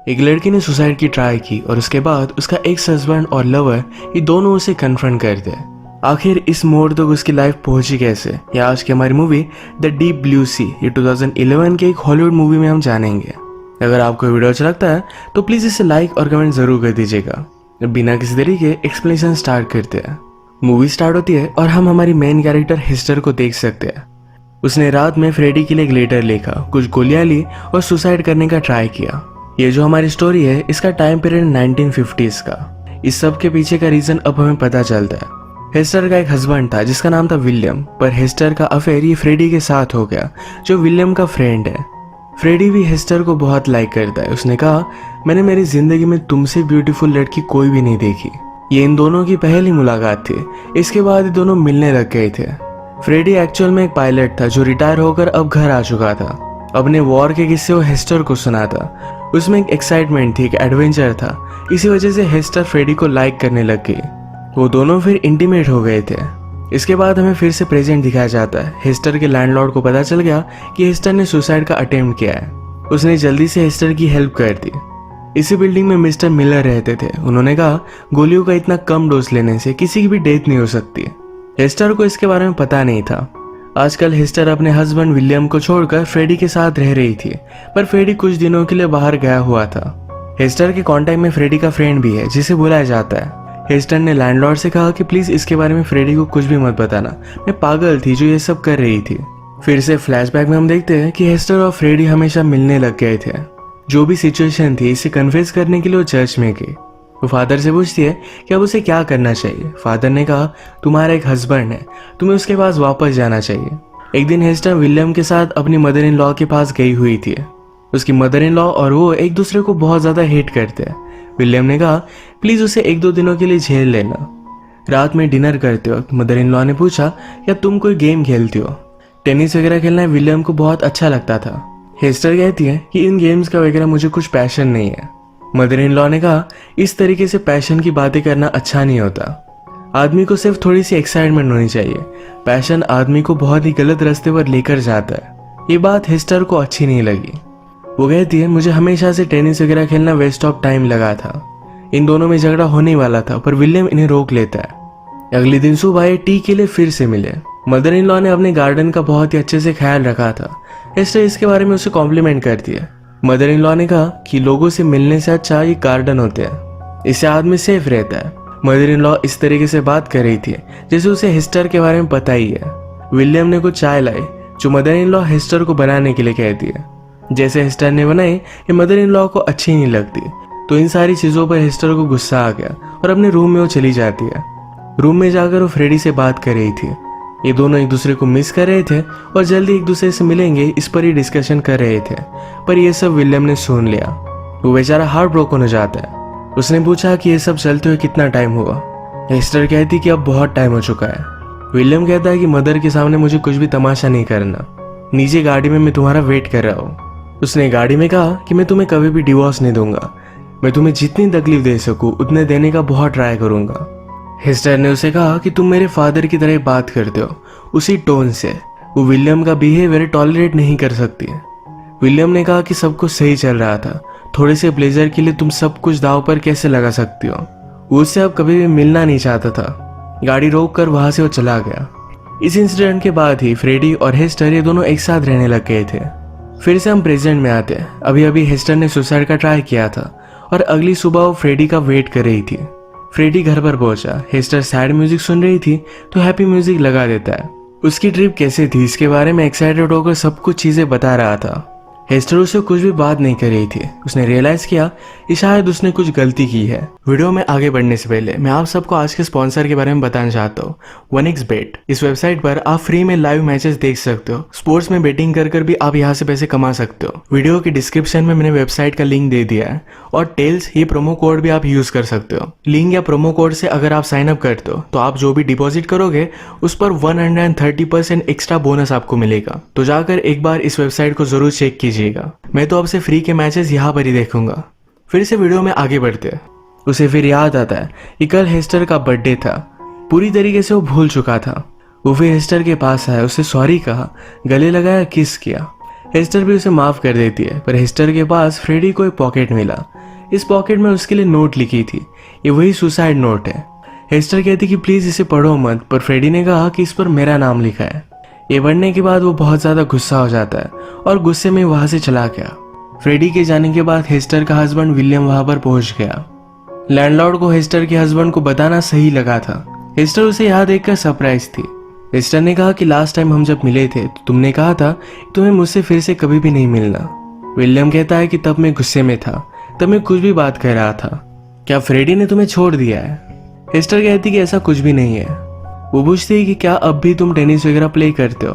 एक लड़की ने सुसाइड की ट्राई की और उसके बाद उसका एक्स हस्बैंड और लवर ये दोनों उसे कन्फ्रंट करते हैं। आखिर इस मोड़ तक उसकी लाइफ पहुंची कैसे, या आज की हमारी मूवी द डीप ब्लू सी ये 2011 के एक हॉलीवुड मूवी में हम जानेंगे। अगर आपको वीडियो अच्छा लगता है तो प्लीज इसे लाइक और कमेंट जरूर कर दीजिएगा। बिना किसी तरीके एक्सप्लेनेशन स्टार्ट करते हैं। मूवी स्टार्ट होती है और हम हमारी मेन कैरेक्टर हिस्टर को देख सकते हैं। उसने रात में फ्रेडी के लिए एक लेटर लिखा, कुछ गोलियां ली और सुसाइड करने का ट्राई किया। ये जो हमारी स्टोरी है इसका टाइम पीरियड 1950s का। इस सब के पीछे का रीजन अब हमें पता चलता है। हेस्टर का एक हस्बैंड था जिसका नाम था विलियम, पर हेस्टर का अफेयर ये फ्रेडी के साथ हो गया जो विलियम का फ्रेंड है। फ्रेडी भी हेस्टर को बहुत लाइक करता है। उसने कहा, मैंने मेरी जिंदगी में तुमसे ब्यूटीफुल लड़की कोई भी नहीं देखी। ये इन दोनों की पहली मुलाकात थी। इसके बाद ये दोनों मिलने लग गए थे। फ्रेडी एक्चुअल में एक पायलट था जो रिटायर होकर अब घर आ चुका था। अपने वॉर के किस्से वो हेस्टर को सुनाता। उसमें एक एक्साइटमेंट थी, एक एडवेंचर था। इसी वजह से हेस्टर फ्रेडी को लाइक करने लग गई। वो दोनों फिर इंटीमेट हो गए थे। इसके बाद हमें फिर से प्रेजेंट दिखाया जाता है। हेस्टर के लैंडलॉर्ड को पता चल गया कि हेस्टर ने सुसाइड का अटेम्प्ट किया है। उसने जल्दी से हेस्टर की हेल्प कर दी। इसी बिल्डिंग में मिस्टर मिलर रहते थे। उन्होंने कहा, गोलियों का इतना कम डोज लेने से किसी की भी डेथ नहीं हो सकती। हेस्टर को इसके बारे में पता नहीं था। आजकल हेस्टर अपने हस्बैंड विलियम को छोड़कर फ्रेडी के साथ रह रही थी, पर फ्रेडी कुछ दिनों के लिए बाहर गया हुआ था। हेस्टर के कांटेक्ट में फ्रेडी का फ्रेंड भी है जिसे बुलाया जाता है। हेस्टर ने लैंडलॉर्ड से कहा कि प्लीज इसके बारे में फ्रेडी को कुछ भी मत बताना, मैं पागल थी जो ये सब कर रही थी। फिर से फ्लैशबैक में हम देखते हैं कि हेस्टर और फ्रेडी हमेशा मिलने लग गए थे। जो भी सिचुएशन थी इसे कन्फेस करने के लिए वो चर्च में गई। वो फादर से पूछती है कि अब उसे क्या करना चाहिए। फादर ने कहा, तुम्हारा एक हस्बैंड है, तुम्हें उसके पास वापस जाना चाहिए। एक दिन हेस्टर विलियम के साथ अपनी मदर इन लॉ के पास गई हुई थी। उसकी मदर इन लॉ और वो एक दूसरे को बहुत ज्यादा हेट करते हैं। विलियम ने कहा, प्लीज उसे 1-2 दिनों के लिए झेल लेना। रात में डिनर करते वक्त मदर इन लॉ ने पूछा, क्या तुम कोई गेम खेलती हो? टेनिस वगैरह खेलना विलियम को बहुत अच्छा लगता था। हेस्टर कहती है कि इन गेम्स का वगैरह मुझे कुछ पैशन नहीं है। मदर इन लॉ ने कहा, इस तरीके से पैशन की बातें करना अच्छा नहीं होता। आदमी को सिर्फ थोड़ी सी एक्साइटमेंट होनी चाहिए। पैशन आदमी को बहुत ही गलत रास्ते पर लेकर जाता है। ये बात हेस्टर को अच्छी नहीं लगी। वो कहती है, मुझे हमेशा से टेनिस वगैरह खेलना वेस्ट ऑफ टाइम लगा था। इन दोनों में झगड़ा होने वाला था, पर विलियम इन्हें रोक लेता है। अगले दिन सुबह ये टी के लिए फिर से मिले। मदर इन लॉ ने अपने गार्डन का बहुत ही अच्छे से ख्याल रखा था। हेस्टर इसके बारे में उसे कॉम्प्लीमेंट करती है। मदर इन लॉ ने कहा कि लोगों से मिलने से अच्छा ये गार्डन होते हैं, इससे आदमी सेफ रहता है। मदर इन लॉ इस तरीके से बात कर रही थी जैसे उसे हेस्टर के बारे में पता ही है। विलियम ने कुछ चाय लाई जो मदर इन लॉ हेस्टर को बनाने के लिए कहती है। जैसे हेस्टर ने बनाई ये मदर इन लॉ को अच्छी नहीं लगती, तो इन सारी चीजों पर हेस्टर को गुस्सा आ गया और अपने रूम में वो चली जाती है। रूम में जाकर वो फ्रेडी से बात कर रही थी। ये दोनों एक दूसरे को मिस कर रहे थे और जल्दी एक दूसरे से मिलेंगे इस पर ही डिस्कशन कर रहे थे, पर ये सब विलियम ने सुन लिया। वो बेचारा हार्ट ब्रोकन हो जाता है। उसने पूछा कि ये सब चलते हुए कितना टाइम हुआ। हेस्टर कहती कि अब बहुत टाइम हो चुका है। विलियम कहता है कि मदर के सामने मुझे कुछ भी तमाशा नहीं करना, नीचे गाड़ी में मैं तुम्हारा वेट कर रहा हूँ। उसने गाड़ी में कहा कि मैं तुम्हें कभी भी डिवोर्स नहीं दूंगा, मैं तुम्हें जितनी तकलीफ दे सकूं उतने देने का बहुत ट्राई करूंगा। हेस्टर ने उसे कहा कि तुम मेरे फादर की तरह बात करते हो, उसी टोन से। वो विलियम का बिहेवियर टॉलरेट नहीं कर सकती। विलियम ने कहा कि सब कुछ सही चल रहा था, थोड़े से प्लेजर के लिए तुम सब कुछ दाव पर कैसे लगा सकती हो। वो उससे अब कभी भी मिलना नहीं चाहता था। गाड़ी रोक कर वहां से वो चला गया। इस इंसिडेंट के बाद ही फ्रेडी और हेस्टर ये दोनों एक साथ रहने लग गए थे। फिर से हम प्रेजेंट में आते हैं। अभी अभी हेस्टर ने सुसाइड का ट्राई किया था और अगली सुबह वो फ्रेडी का वेट कर रही थी। फ्रेडी घर पर पहुंचा। हेस्टर सैड म्यूजिक सुन रही थी तो हैप्पी म्यूजिक लगा देता है। उसकी ट्रिप कैसे थी इसके बारे में एक्साइटेड होकर सब कुछ चीजें बता रहा था। हेस्टर उससे कुछ भी बात नहीं कर रही थी। उसने रियलाइज किया कि शायद उसने कुछ गलती की है। वीडियो में आगे बढ़ने से पहले मैं आप सबको आज के स्पॉन्सर के बारे में बताना चाहता हूँ, 1xBet। इस वेबसाइट पर आप फ्री में लाइव मैचेस देख सकते हो। स्पोर्ट्स में बेटिंग कर भी आप यहाँ से पैसे कमा सकते हो। वीडियो के डिस्क्रिप्शन में मैंने वेबसाइट का लिंक दे दिया है और टेल्स ये प्रोमो कोड भी आप यूज कर सकते हो। लिंक या प्रोमो कोड से अगर आप साइन अप करते हो तो आप जो भी डिपॉजिट करोगे उस पर 130% एक्स्ट्रा बोनस आपको मिलेगा। तो जाकर एक बार इस वेबसाइट को जरूर चेक कीजिएगा। मैं तो आपसे फ्री के मैचेस यहाँ पर ही देखूंगा। फिर से वीडियो में आगे बढ़ते हैं। उसे फिर याद आता है कि कल हेस्टर का बर्थडे था। पूरी तरीके से वो भूल चुका था। वो फिर हेस्टर के पास आया, उसे सॉरी कहा, गले लगाया, किस किया। हेस्टर भी उसे माफ कर देती है, पर हेस्टर के पास फ्रेडी को एक पॉकेट मिला। इस पॉकेट में उसके लिए नोट लिखी थी। ये वही सुसाइड नोट है। हेस्टर कहती कि प्लीज इसे पढ़ो मत, पर फ्रेडी ने कहा कि इस पर मेरा नाम लिखा है। ये पढ़ने के बाद वो बहुत ज्यादा गुस्सा हो जाता है और गुस्से में वहां से चला गया। फ्रेडी के जाने के बाद हेस्टर का हस्बैंड विलियम वहां पर पहुंच गया। लैंडलॉर्ड को हेस्टर के हस्बैंड को बताना सही लगा था। हेस्टर उसे यहाँ देखकर सरप्राइज थी। हेस्टर ने कहा कि लास्ट टाइम हम जब मिले थे तो तुमने कहा था कि तुम्हें मुझसे फिर से कभी भी नहीं मिलना। विलियम कहता है कि तब मैं गुस्से में था, तब मैं कुछ भी बात कर रहा था। क्या फ्रेडी ने तुम्हें छोड़ दिया है? हेस्टर कहती कि ऐसा कुछ भी नहीं है। वो पूछती है कि क्या अब भी तुम टेनिस वगैरह प्ले करते हो?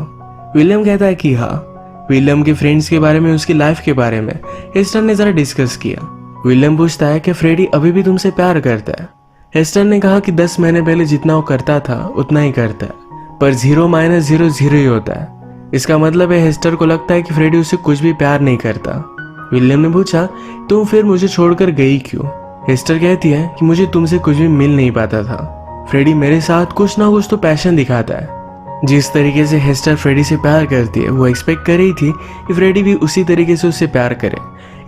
विलियम कहता है कि हाँ। विलियम के फ्रेंड्स के बारे में, उसकी लाइफ के बारे में हेस्टर ने जरा डिस्कस किया। विलियम पूछता है कि फ्रेडी अभी भी तुमसे प्यार करता है? हेस्टर ने कहा कि 10 महीने पहले जितना वो करता था उतना ही करता है, पर 0 - 0 0 ही होता है। इसका मतलब है हेस्टर को लगता है कि फ्रेडी उससे कुछ भी प्यार नहीं करता। विलियम ने पूछा तुम फिर मुझे छोड़कर गई क्यों? हेस्टर कहती है कि मुझे तुमसे कुछ भी मिल नहीं पाता था। फ्रेडी मेरे साथ कुछ ना कुछ तो पैशन दिखाता है। जिस तरीके से हेस्टर फ्रेडी से प्यार करती है, वो एक्सपेक्ट कर रही थी कि फ्रेडी भी उसी तरीके से उससे प्यार करे।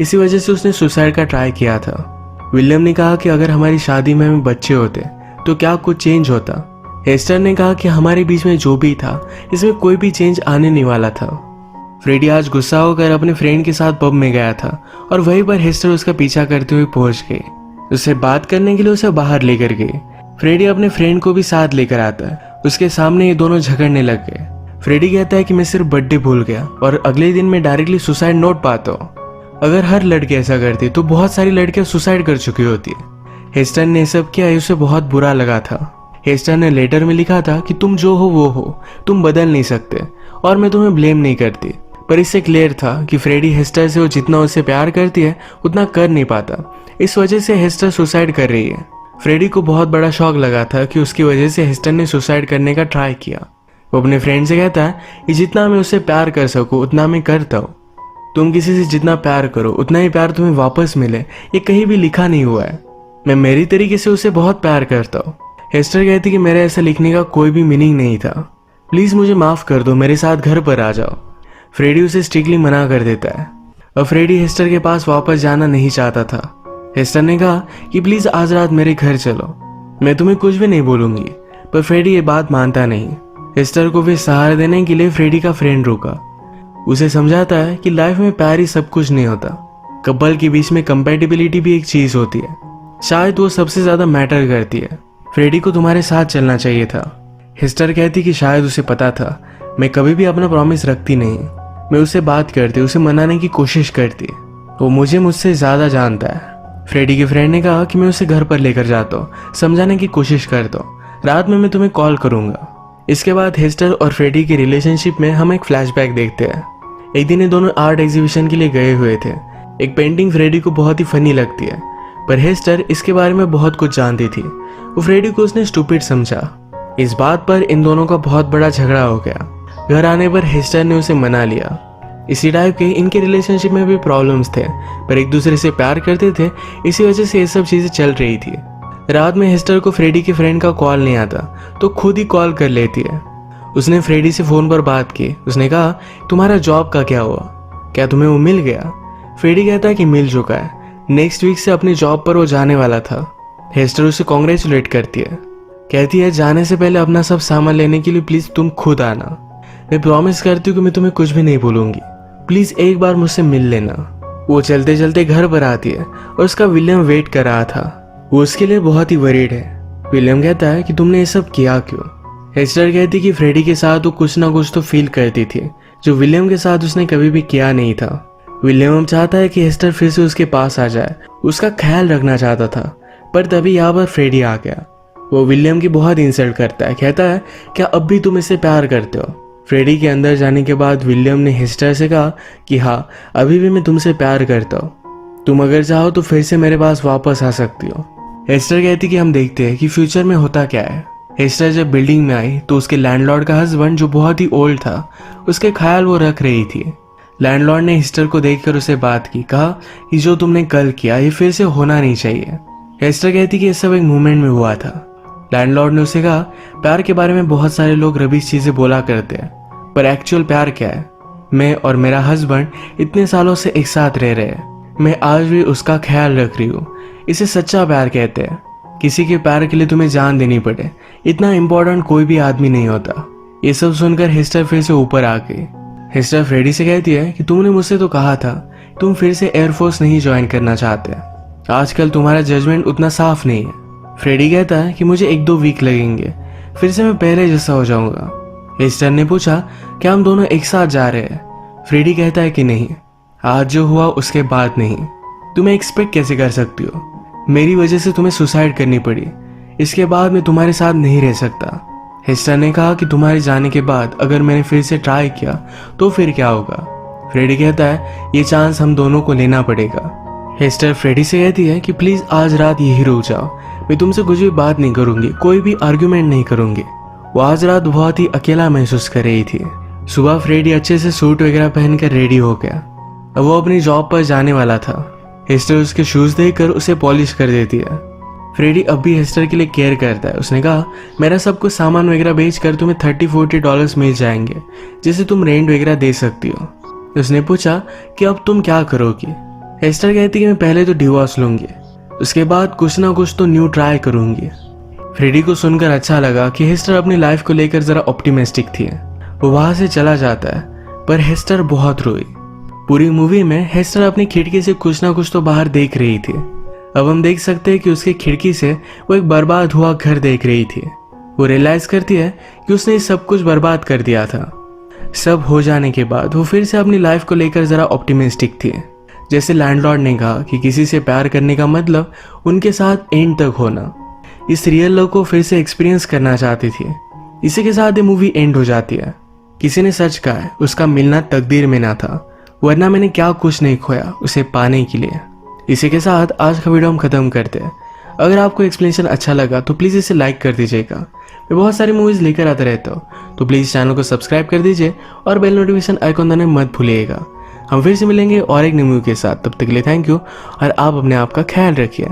इसी वजह से उसने सुसाइड का ट्राई किया था। विलियम ने कहा कि अगर हमारी शादी में हमें बच्चे होते तो क्या कुछ चेंज होता? हेस्टर ने कहा कि हमारे बीच में जो भी था इसमें कोई भी चेंज आने नहीं वाला था। फ्रेडी आज गुस्सा होकर अपने फ्रेंड के साथ पब में गया था और वहीं पर हेस्टर उसका पीछा करते हुए पहुंच गई। उससे बात करने के लिए उसे बाहर लेकर गई। फ्रेडी अपने फ्रेंड को भी साथ लेकर आता है। उसके सामने ये दोनों झगड़ने लग गए। फ्रेडी कहता है कि मैं सिर्फ बर्थडे भूल गया और अगले दिन मैं डायरेक्टली सुसाइड नोट पाता हूँ। अगर हर लड़की ऐसा करती तो बहुत सारी लड़कियां सुसाइड कर चुकी होती। हेस्टर ने सब किया, उसे बहुत बुरा लगा था। हेस्टर ने लेटर में लिखा था कि तुम जो हो वो हो, तुम बदल नहीं सकते और मैं तुम्हें ब्लेम नहीं करती। पर इससे क्लियर था कि फ्रेडी हेस्टर से वो जितना उससे प्यार करती है उतना कर नहीं पाता। इस वजह से हेस्टर सुसाइड कर रही है। फ्रेडी को बहुत बड़ा शॉक लगा था कि उसकी वजह से हेस्टर ने सुसाइड करने का ट्राई किया। वो अपने फ्रेंड से कहता है कि जितना मैं उससे प्यार कर सकूं उतना मैं करता हूँ। तुम किसी से जितना प्यार करो उतना ही प्यार तुम्हें वापस मिले, ये कहीं भी लिखा नहीं हुआ है। मैं मेरी तरीके से उसे बहुत प्यार करता हूँ। हेस्टर कहती कि मेरे ऐसा लिखने का कोई भी मीनिंग नहीं था, प्लीज मुझे माफ कर दो, मेरे साथ घर पर आ जाओ। फ्रेडी उसे स्ट्रिक्टली मना कर देता है और फ्रेडी हेस्टर के पास वापस जाना नहीं चाहता था। हेस्टर ने कहा कि प्लीज आज रात मेरे घर चलो, मैं तुम्हें कुछ भी नहीं बोलूंगी, पर फ्रेडी ये बात मानता नहीं। हेस्टर को भी सहारा देने के लिए फ्रेडी का फ्रेंड रुका। उसे समझाता है कि लाइफ में प्यार ही सब कुछ नहीं होता, कपल के बीच में कंपैटिबिलिटी भी एक चीज होती है, शायद वो सबसे ज्यादा मैटर करती है। फ्रेडी को तुम्हारे साथ चलना चाहिए था। हेस्टर कहती कि शायद उसे पता था मैं कभी भी अपना प्रॉमिस रखती नहीं। मैं उससे बात करती, उसे मनाने की कोशिश करती, वो मुझसे ज्यादा जानता है। फ्रेडी के फ्रेंड ने कहा कि मैं उसे घर पर लेकर जाता हूँ, समझाने की कोशिश करता हूँ, रात में मैं तुम्हें कॉल करूंगा। इसके बाद हेस्टर और फ्रेडी के रिलेशनशिप में हम एक फ्लैशबैक देखते हैं। एक दिन ये दोनों आर्ट एग्जीबिशन के लिए गए हुए थे। एक पेंटिंग फ्रेडी को बहुत ही फनी लगती है, पर हेस्टर इसके बारे में बहुत कुछ जानती थी। वो फ्रेडी को उसने स्टूपिड समझा। इस बात पर इन दोनों का बहुत बड़ा झगड़ा हो गया। घर आने पर हेस्टर ने उसे मना लिया। इसी टाइप के इनके रिलेशनशिप में भी प्रॉब्लम्स थे, पर एक दूसरे से प्यार करते थे, इसी वजह से ये सब चीजें चल रही थी। रात में हेस्टर को फ्रेडी के फ्रेंड का कॉल नहीं आता तो खुद ही कॉल कर लेती है। उसने फ्रेडी से फोन पर बात की। उसने कहा तुम्हारा जॉब का क्या हुआ, क्या तुम्हें वो मिल गया? फ्रेडी कहता है कि मिल चुका है, नेक्स्ट वीक से अपनी जॉब पर वो जाने वाला था। हेस्टर उसे कॉन्ग्रेचुलेट करती है, कहती है जाने से पहले अपना सब सामान लेने के लिए प्लीज तुम खुद आना। मैं प्रॉमिस करती हूँ कि मैं तुम्हें कुछ भी नहीं बोलूंगी, प्लीज एक बार मुझसे मिल लेना। वो चलते चलते घर पर आती है और उसका विलियम वेट कर रहा था। वो उसके लिए बहुत ही वरीड है। विलियम कहता है कि तुमने ये सब किया क्यों? हेस्टर कहती कि फ्रेडी के साथ वो कुछ ना कुछ तो फील करती थी जो विलियम के साथ उसने कभी भी किया नहीं था। विलियम चाहता है कि हेस्टर फिर से उसके पास आ जाए, उसका ख्याल रखना चाहता था, पर तभी यहाँ पर फ्रेडी आ गया। वो विलियम की बहुत इंसल्ट करता है, कहता है क्या अब भी तुम इससे प्यार करते हो? फ्रेडी के अंदर जाने के बाद विलियम ने हेस्टर से कहा कि हाँ अभी भी मैं तुमसे प्यार करता हूँ, तुम अगर चाहो तो फिर से मेरे पास वापस आ सकती हो। हेस्टर कहती कि हम देखते हैं कि फ्यूचर में होता क्या है। हेस्टर जब बिल्डिंग में आई तो उसके लैंडलॉर्ड का हस्बैंड जो बहुत ही ओल्ड था, उसके ख्याल वो रख रही थी। लैंडलॉर्ड ने हेस्टर को देखकर उसे बात की, कहा कि जो तुमने कल किया ये फिर से होना नहीं चाहिए। हेस्टर कहती कि ये सब एक मूवमेंट में हुआ था। लैंडलॉर्ड ने उसे कहा प्यार के बारे में बहुत सारे लोग रबीश चीजें बोला करते हैं, पर एक्चुअल प्यार क्या है? मैं और मेरा हस्बैंड इतने सालों से एक साथ रह रहे हैं। मैं आज भी उसका ख्याल रख रही हूँ। इसे सच्चा प्यार कहते हैं। किसी के प्यार के लिए तुम्हें जान देनी पड़े, इतना इम्पोर्टेंट कोई भी आदमी नहीं होता। ये सब सुनकर हेस्टर फिर से ऊपर आ गई। हेस्टर फ्रेडी से कहती है कि तुमने मुझसे तो कहा था तुम फिर से एयरफोर्स नहीं ज्वाइन करना चाहते। आजकल तुम्हारा जजमेंट उतना साफ नहीं है। फ्रेडी कहता है कि मुझे 1-2 वीक लगेंगे, फिर से मैं पहले जैसा हो जाऊंगा। हेस्टर ने पूछा क्या हम दोनों एक साथ जा रहे हैं। फ्रेडी कहता है कि नहीं, आज जो हुआ उसके बाद नहीं। तुम्हें एक्सपेक्ट कैसे कर सकती हो? मेरी वजह से तुम्हें सुसाइड करनी पड़ी, इसके बाद मैं तुम्हारे साथ नहीं रह सकता। हेस्टर ने कहा कि तुम्हारे जाने के बाद अगर मैंने फिर से ट्राई किया तो फिर क्या होगा। फ्रेडी कहता है ये चांस हम दोनों को लेना पड़ेगा। हेस्टर फ्रेडी से कहती है कि प्लीज आज रात यही रुक जाओ, मैं तुमसे कुछ भी बात नहीं करूंगी, कोई भी आर्ग्यूमेंट नहीं करूंगी। वो आज रात बहुत ही अकेला महसूस कर रही थी। सुबह फ्रेडी अच्छे से सूट वगैरह पहनकर रेडी हो गया। अब वो अपनी जॉब पर जाने वाला था। हेस्टर उसके शूज देखकर उसे पॉलिश कर देती है। फ्रेडी अब भी हेस्टर के लिए केयर करता है। उसने कहा मेरा सब कुछ सामान वगैरह बेचकर तुम्हें $30-40 मिल जाएंगे, जिसे तुम रेंट वगैरह दे सकती हो। उसने पूछा कि अब तुम क्या करोगी। हेस्टर कहती कि मैं पहले तो डिवोर्स लूंगी, उसके बाद कुछ ना कुछ तो न्यू ट्राई करूंगी। फ्रेडी को सुनकर अच्छा लगा कि हेस्टर अपनी लाइफ को लेकर जरा ऑप्टिमिस्टिक थी। वो वहां से चला जाता है, पर हेस्टर बहुत रोई। पूरी मूवी में हेस्टर अपनी खिड़की से कुछ ना कुछ तो बाहर देख रही थी। अब हम देख सकते हैं कि उसकी खिड़की से वो एक बर्बाद हुआ घर देख रही थी। वो रियलाइज करती है कि उसने सब कुछ बर्बाद कर दिया था। सब हो जाने के बाद वो फिर से अपनी लाइफ को लेकर जरा ऑप्टिमिस्टिक थी। जैसे लैंडलॉर्ड ने कहा कि किसी से प्यार करने का मतलब उनके साथ एंड तक होना। इस रियल लव को फिर से एक्सपीरियंस करना चाहती थी। इसी के साथ ये मूवी एंड हो जाती है। किसी ने सच कहा है उसका मिलना तकदीर में ना था, वरना मैंने क्या कुछ नहीं खोया उसे पाने के लिए। इसी के साथ आज का वीडियो हम खत्म करते हैं। अगर आपको एक्सप्लेनेशन अच्छा लगा तो प्लीज़ इसे लाइक कर दीजिएगा। मैं बहुत सारी मूवीज़ लेकर आता रहता हूँ, तो प्लीज़ चैनल को सब्सक्राइब कर दीजिए और बेल नोटिफिकेशन आइकॉन दबाना मत भूलिएगा। हम फिर से मिलेंगे और एक नई मूवी के साथ। तब तक के लिए थैंक यू और आप अपने आप का ख्याल रखिए।